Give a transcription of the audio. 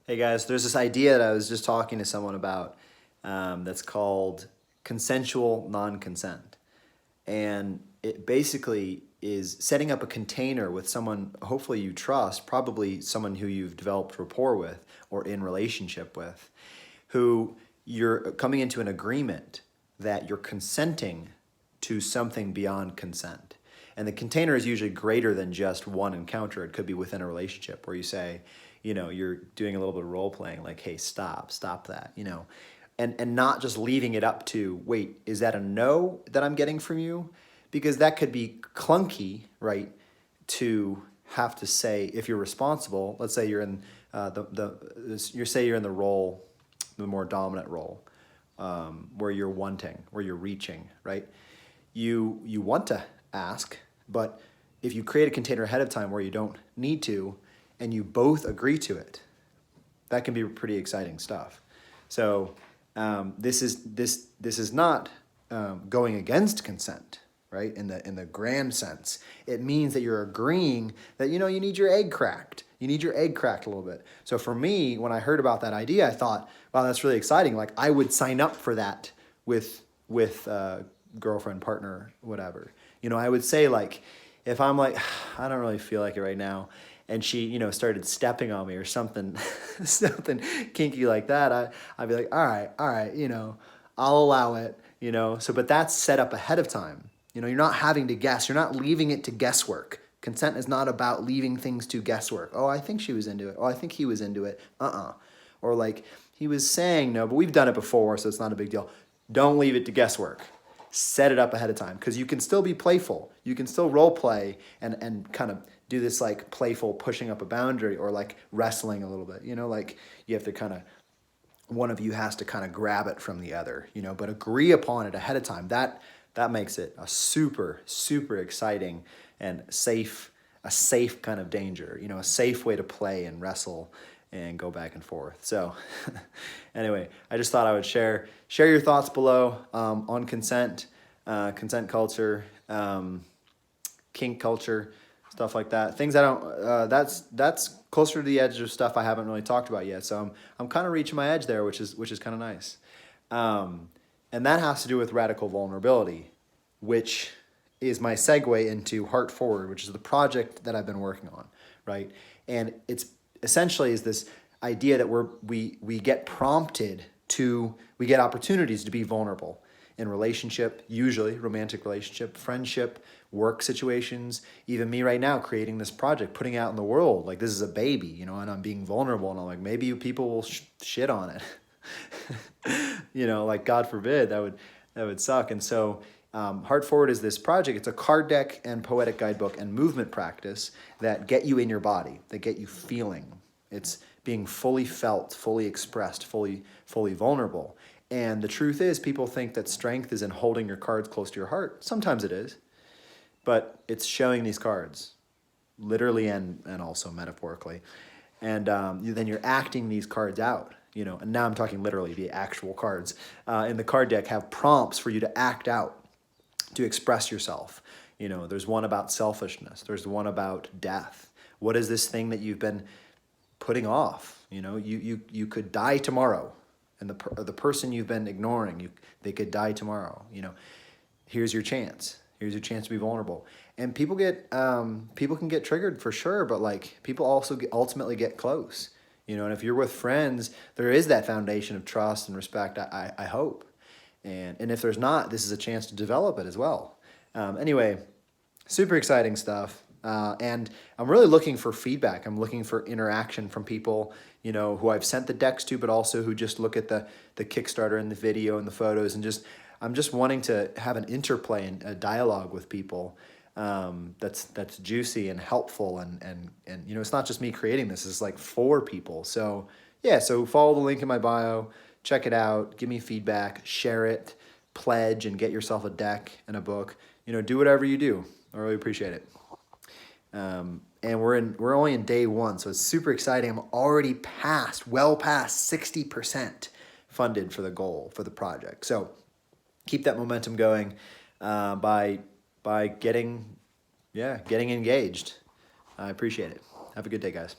Hey guys, there's this idea that I was just talking to someone about that's called consensual non-consent. And it basically is setting up a container with someone hopefully you trust, probably someone who you've developed rapport with or in relationship with, who you're coming into an agreement that you're consenting to something beyond consent. And the container is usually greater than just one encounter. It could be within a relationship where you say, you're doing a little bit of role playing, like, hey, stop that, and not just leaving it up to, wait, is that a no that I'm getting from you? Because that could be clunky, right? To have to say, if you're responsible, let's say you're in you're in the role, the more dominant role, where you're wanting, where you're reaching, right? You want to ask, but if you create a container ahead of time where you don't need to, and you both agree to it, that can be pretty exciting stuff. So this is not going against consent, right? In the grand sense, it means that you're agreeing that you need your egg cracked. You need your egg cracked a little bit. So for me, when I heard about that idea, I thought, wow, that's really exciting. Like I would sign up for that with girlfriend, partner, whatever. I would say like, if I'm like, I don't really feel like it right now, and she, started stepping on me or something, something kinky like that, I'd be like, all right, I'll allow it, So, but that's set up ahead of time. You're not having to guess. You're not leaving it to guesswork. Consent is not about leaving things to guesswork. Oh, I think she was into it. Oh, I think he was into it. Or like he was saying no, but we've done it before, so it's not a big deal. Don't leave it to guesswork. Set it up ahead of time because you can still be playful. You can still role play and kind of do this like playful pushing up a boundary or like wrestling a little bit. Like you have to kind of, one of you has to kind of grab it from the other, but agree upon it ahead of time. That makes it a super, super exciting and a safe kind of danger, a safe way to play and wrestle and go back and forth. So anyway, I just thought I would share your thoughts below on consent, consent culture, kink culture, stuff like that. Things I don't. That's closer to the edge of stuff I haven't really talked about yet. So I'm kind of reaching my edge there, which is kind of nice. And that has to do with radical vulnerability, which is my segue into Heart Forward, which is the project that I've been working on, right? And it's essentially is this idea that we get prompted to, we get opportunities to be vulnerable in relationship, usually romantic relationship, friendship, work situations, even me right now creating this project, putting out in the world, like this is a baby, and I'm being vulnerable and I'm like, maybe people will shit on it. Like God forbid, that would suck. And so Heart Forward is this project. It's a card deck and poetic guidebook and movement practice that get you in your body, that get you feeling. It's being fully felt, fully expressed, fully vulnerable. And the truth is, people think that strength is in holding your cards close to your heart. Sometimes it is, but it's showing these cards, literally and also metaphorically. And then you're acting these cards out, and now I'm talking literally, the actual cards in the card deck have prompts for you to act out, to express yourself. There's one about selfishness. There's one about death. What is this thing that you've been putting off? You could die tomorrow, and the person you've been ignoring, they could die tomorrow. Here's your chance. Here's your chance to be vulnerable. And people can get triggered for sure, but like people also ultimately get close. And if you're with friends, there is that foundation of trust and respect, I hope. And if there's not, this is a chance to develop it as well. Anyway, super exciting stuff. And I'm really looking for feedback. I'm looking for interaction from people, who I've sent the decks to, but also who just look at the Kickstarter and the video and the photos, and I'm just wanting to have an interplay and a dialogue with people that's juicy and helpful, and it's not just me creating this. It's like for people. So yeah, so follow the link in my bio, check it out, give me feedback, share it, pledge, and get yourself a deck and a book. Do whatever you do. I really appreciate it. And we're only in day one, so it's super exciting. I'm already well past 60% funded for the goal for the project. So keep that momentum going by getting engaged. I appreciate it. Have a good day, guys.